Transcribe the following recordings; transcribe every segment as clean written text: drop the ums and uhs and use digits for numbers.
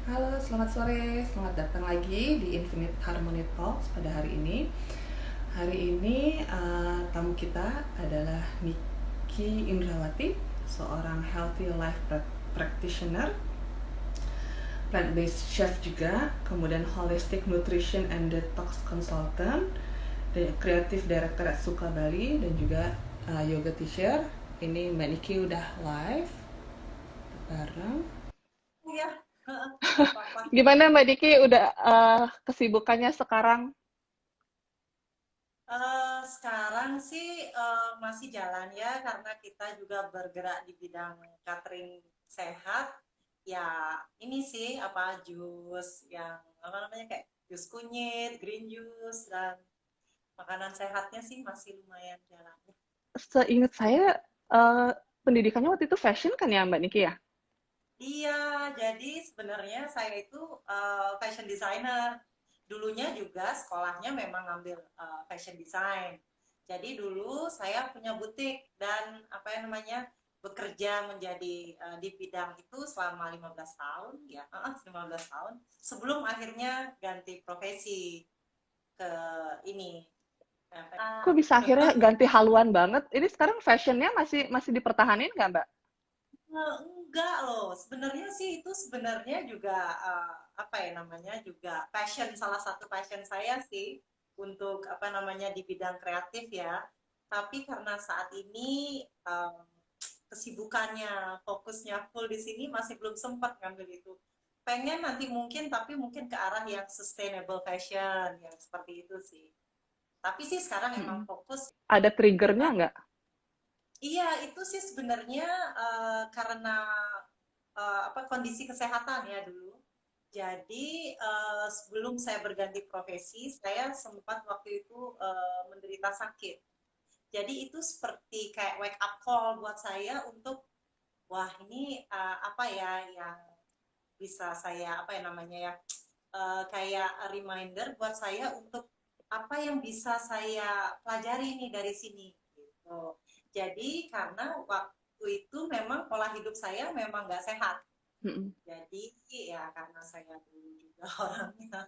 Halo, selamat sore. Selamat datang lagi di Infinite Harmony Talks pada hari ini. Hari ini tamu kita adalah Niki Indrawati, seorang healthy life practitioner, plant-based chef juga, kemudian holistic nutrition and detox consultant, dan creative director at Suka Bali, dan juga yoga teacher. Ini Mbak Niki udah live bareng. Iya, nggak apa-apa. Gimana Mbak Diki udah kesibukannya sekarang? Sekarang sih masih jalan ya, karena kita juga bergerak di bidang catering sehat. Ya, ini sih apa jus yang apa namanya kayak jus kunyit, green juice dan makanan sehatnya sih masih lumayan jalan. Seingat saya pendidikannya waktu itu fashion kan ya Mbak Niki ya? Iya, jadi sebenarnya saya itu fashion designer. Dulunya juga sekolahnya memang ngambil fashion design. Jadi dulu saya punya butik dan apa yang namanya bekerja menjadi di bidang itu selama 15 tahun ya, 15 tahun sebelum akhirnya ganti profesi ke ini. Kok bisa akhirnya ganti haluan banget? Ini sekarang fashionnya masih masih dipertahanin nggak Mbak? Enggak loh, sebenarnya sih itu sebenarnya juga apa ya namanya juga passion, salah satu passion saya sih untuk apa namanya di bidang kreatif ya. Tapi karena saat ini kesibukannya, fokusnya full di sini masih belum sempat ngambil itu. Pengen nanti mungkin, tapi mungkin ke arah yang sustainable fashion yang seperti itu sih. Tapi sih sekarang emang Mm-mm. fokus. Ada triggernya nggak? Iya, itu sih sebenarnya karena apa kondisi kesehatan ya dulu. Jadi sebelum saya berganti profesi, saya sempat waktu itu menderita sakit. Jadi itu seperti kayak wake up call buat saya untuk wah ini apa ya yang bisa saya apa ya namanya ya kayak reminder buat saya untuk apa yang bisa saya pelajari nih dari sini gitu. Jadi karena waktu itu memang pola hidup saya memang nggak sehat. Mm-mm. Jadi ya karena saya dulu juga orangnya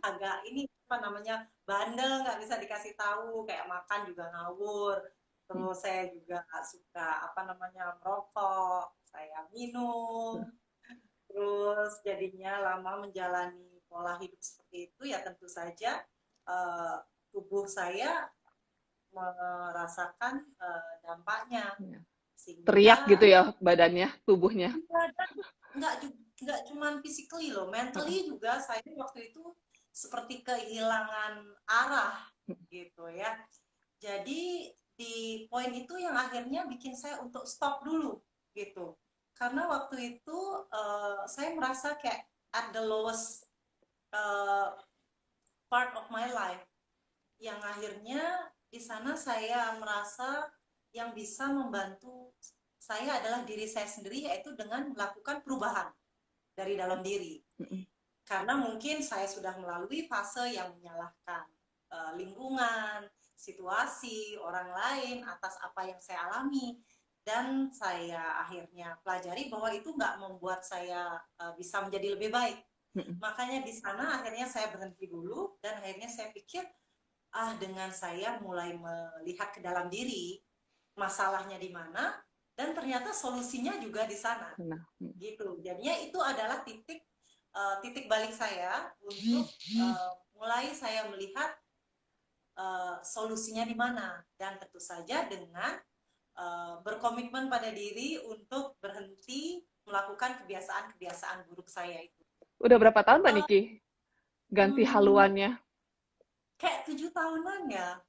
agak ini apa namanya bandel, nggak bisa dikasih tahu, kayak makan juga ngawur. Terus saya juga suka apa namanya merokok, saya minum. Terus jadinya lama menjalani pola hidup seperti itu ya tentu saja uh, tubuh saya merasakan dampaknya Ya. Teriak sehingga gitu ya badannya, tubuhnya. nggak nggak cuman physically loh, Heeh. mentally juga saya waktu itu seperti kehilangan arah gitu ya. Jadi di poin itu yang akhirnya bikin saya untuk stop dulu gitu. Karena waktu itu saya merasa kayak at the lowest uh, part of my life yang akhirnya di sana saya merasa yang bisa membantu saya adalah diri saya sendiri yaitu dengan melakukan perubahan dari dalam diri. Mm-mm. Karena mungkin saya sudah melalui fase yang menyalahkan lingkungan, situasi, orang lain atas apa yang saya alami. Dan saya akhirnya pelajari bahwa itu nggak membuat saya bisa menjadi lebih baik. Mm-mm. Makanya di sana akhirnya saya berhenti dulu dan akhirnya saya pikir, dengan saya mulai melihat ke dalam diri, masalahnya di mana, dan ternyata solusinya juga di sana Nah, gitu. Jadinya itu adalah titik balik saya untuk mulai saya melihat solusinya di mana dan tentu saja dengan berkomitmen pada diri untuk berhenti melakukan kebiasaan-kebiasaan buruk saya itu. udah berapa tahun Mbak Uh, Niki ganti hmm, haluannya? kayak 7 tahunan ya.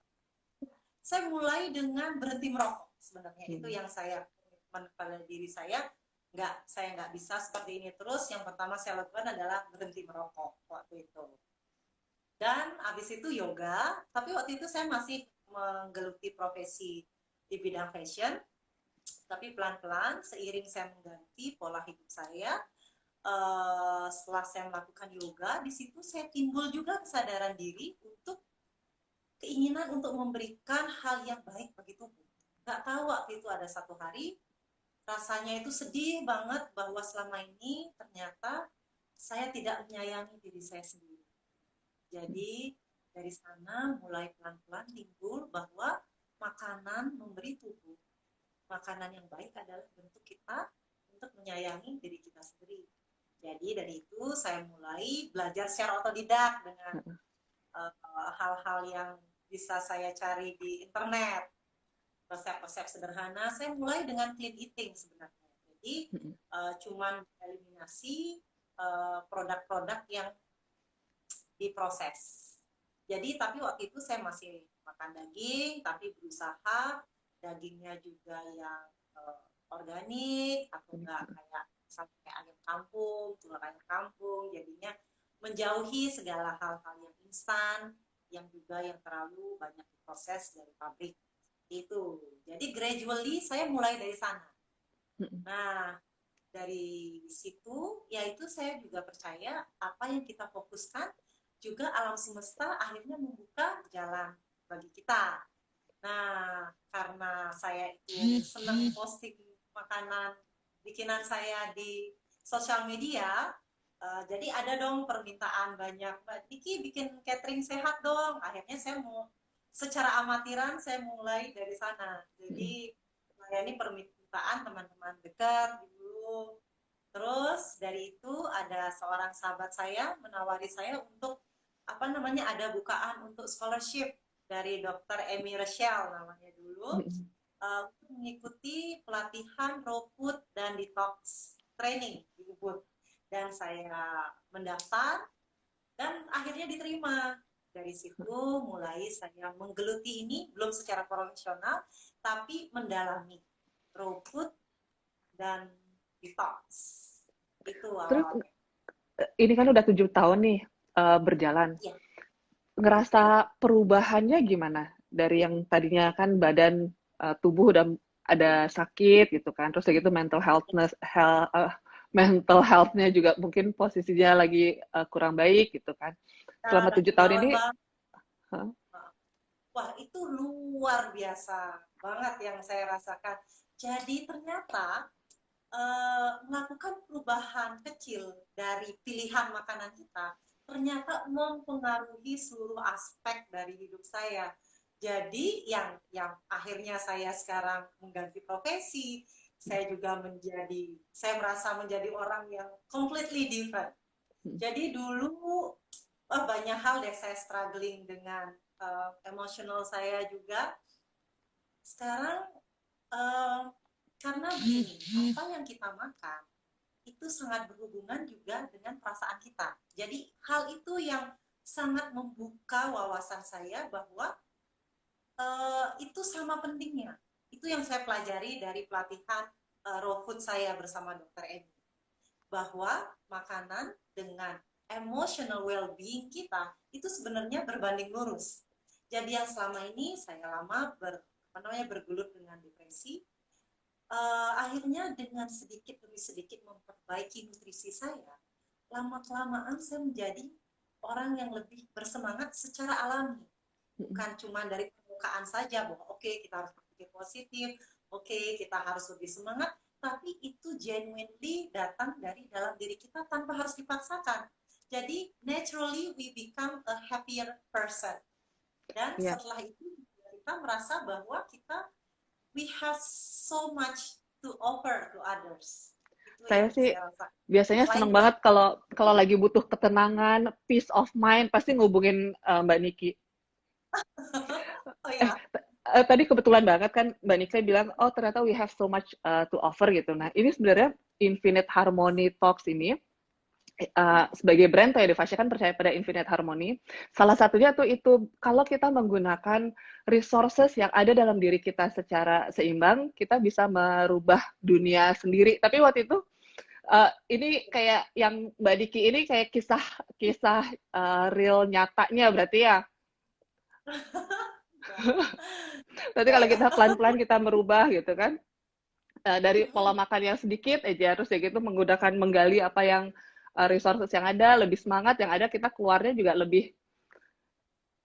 Saya mulai dengan berhenti merokok sebenarnya itu Hmm. yang saya komitmen pada diri saya nggak bisa seperti ini terus. Yang pertama saya lakukan adalah berhenti merokok waktu itu. Dan habis itu yoga, tapi waktu itu saya masih menggeluti profesi di bidang fashion, tapi pelan-pelan seiring saya mengganti pola hidup saya, setelah saya melakukan yoga, di situ saya timbul juga kesadaran diri untuk keinginan untuk memberikan hal yang baik bagi tubuh. Gak tahu waktu itu ada satu hari rasanya itu sedih banget bahwa selama ini ternyata saya tidak menyayangi diri saya sendiri. Jadi dari sana mulai pelan-pelan timbul bahwa makanan memberi tubuh, makanan yang baik adalah bentuk kita untuk menyayangi diri kita sendiri. Jadi dari itu saya mulai belajar secara otodidak dengan hal-hal yang bisa saya cari di internet, resep-resep sederhana. Saya mulai dengan clean eating sebenarnya. Jadi cuman eliminasi produk-produk yang diproses. Jadi tapi waktu itu saya masih makan daging, tapi berusaha dagingnya juga yang organik atau enggak kayak sampai ayam kampung, telur ayam kampung, jadinya menjauhi segala hal-hal yang instan, yang juga yang terlalu banyak diproses dari pabrik. Itu. Jadi gradually saya mulai dari sana. Nah, dari situ, yaitu saya juga percaya apa yang kita fokuskan, juga alam semesta akhirnya membuka jalan bagi kita. Nah, karena saya itu senang posting makanan bikinan saya di sosial media, jadi ada dong permintaan banyak, Mbak Niki bikin catering sehat dong. Akhirnya saya mau secara amatiran saya mulai dari sana. Jadi melayani permintaan teman-teman dekat dulu. Terus dari itu ada seorang sahabat saya menawari saya untuk ada bukaan untuk scholarship dari Dr. Amy Rachel namanya dulu, untuk mengikuti pelatihan raw food dan detox training di Ubud. Dan saya mendaftar dan akhirnya diterima. Dari situ mulai saya menggeluti ini, belum secara profesional, tapi mendalami raw food dan detox. Itu Terus awalnya. ini kan udah 7 tahun nih berjalan. Ya. Ngerasa perubahannya gimana? Dari yang tadinya kan badan tubuh udah ada sakit gitu kan, terus gitu mental health-nya juga mungkin posisinya lagi kurang baik gitu kan. Selama 7 tahun ini, wah itu luar biasa banget yang saya rasakan. Jadi ternyata melakukan perubahan kecil dari pilihan makanan kita ternyata mempengaruhi seluruh aspek dari hidup saya. Jadi yang akhirnya saya sekarang mengganti profesi, saya merasa menjadi orang yang completely different. Jadi dulu banyak hal deh saya struggling dengan emosional saya juga. Sekarang karena begini, apa yang kita makan itu sangat berhubungan juga dengan perasaan kita. Jadi hal itu yang sangat membuka wawasan saya bahwa itu sama pentingnya. Itu yang saya pelajari dari pelatihan raw food saya bersama Dr. Emi. Bahwa makanan dengan emotional well-being kita itu sebenarnya berbanding lurus. Jadi yang selama ini saya lama bergelut dengan depresi, akhirnya dengan sedikit demi sedikit memperbaiki nutrisi saya, lama-kelamaan saya menjadi orang yang lebih bersemangat secara alami. Bukan cuma dari permukaan saja bahwa oke, kita harus berpikir positif, oke, kita harus lebih semangat, tapi itu genuinely datang dari dalam diri kita tanpa harus dipaksakan. Jadi naturally we become a happier person. Dan setelah itu kita merasa bahwa we have so much to offer to others. Saya sih biasanya seneng banget kalau lagi butuh ketenangan, peace of mind, pasti ngubungin Mbak Niki. Oh ya. Tadi kebetulan banget kan Mbak Niki bilang, oh ternyata we have so much to offer gitu. Nah ini sebenarnya Infinite Harmony Talks ini sebagai brand Toya Devasya kan percaya pada Infinite Harmony. Salah satunya tuh itu kalau kita menggunakan resources yang ada dalam diri kita secara seimbang, kita bisa merubah dunia sendiri. Tapi waktu itu ini kayak yang Mbak Diki ini kayak kisah real nyatanya berarti ya. Berarti kalau kita pelan-pelan kita merubah gitu kan, dari pola makan yang sedikit aja, terus ya gitu menggali apa yang resources yang ada, lebih semangat, yang ada kita keluarnya juga lebih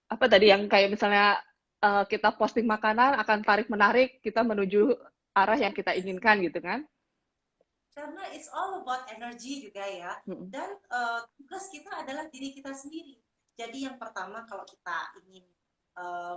apa tadi yang kayak misalnya kita posting makanan akan tarik menarik kita menuju arah yang kita inginkan gitu kan. karena it's all about energy juga ya. Mm-mm. Dan tugas kita adalah diri kita sendiri. Jadi yang pertama kalau kita ingin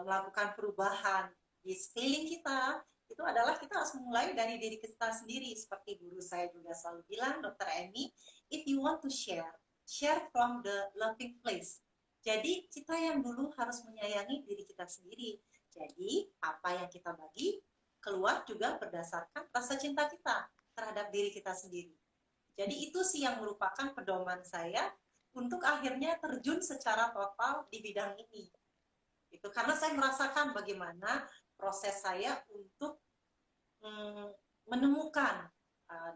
melakukan perubahan di sekeliling kita, itu adalah kita harus mulai dari diri kita sendiri. Seperti guru saya juga selalu bilang, Dr. Amy, if you want to share, share from the loving place. Jadi kita yang dulu harus menyayangi diri kita sendiri. Jadi apa yang kita bagi keluar juga berdasarkan rasa cinta kita terhadap diri kita sendiri. Jadi itu sih yang merupakan pedoman saya untuk akhirnya terjun secara total di bidang ini. Itu karena saya merasakan bagaimana proses saya untuk menemukan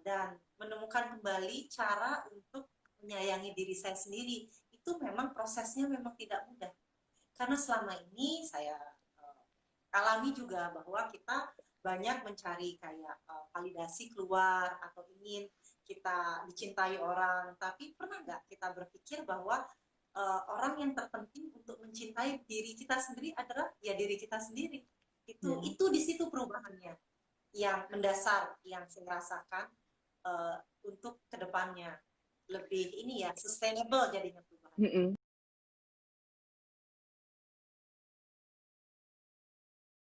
dan menemukan kembali cara untuk menyayangi diri saya sendiri. Itu memang prosesnya memang tidak mudah. Karena selama ini saya alami juga bahwa kita banyak mencari kayak validasi keluar atau ingin kita dicintai orang, tapi pernah nggak kita berpikir bahwa orang yang terpenting untuk mencintai diri kita sendiri adalah ya diri kita sendiri. Itu di situ perubahannya yang mendasar yang saya rasakan untuk kedepannya lebih ini ya sustainable jadinya perubahan.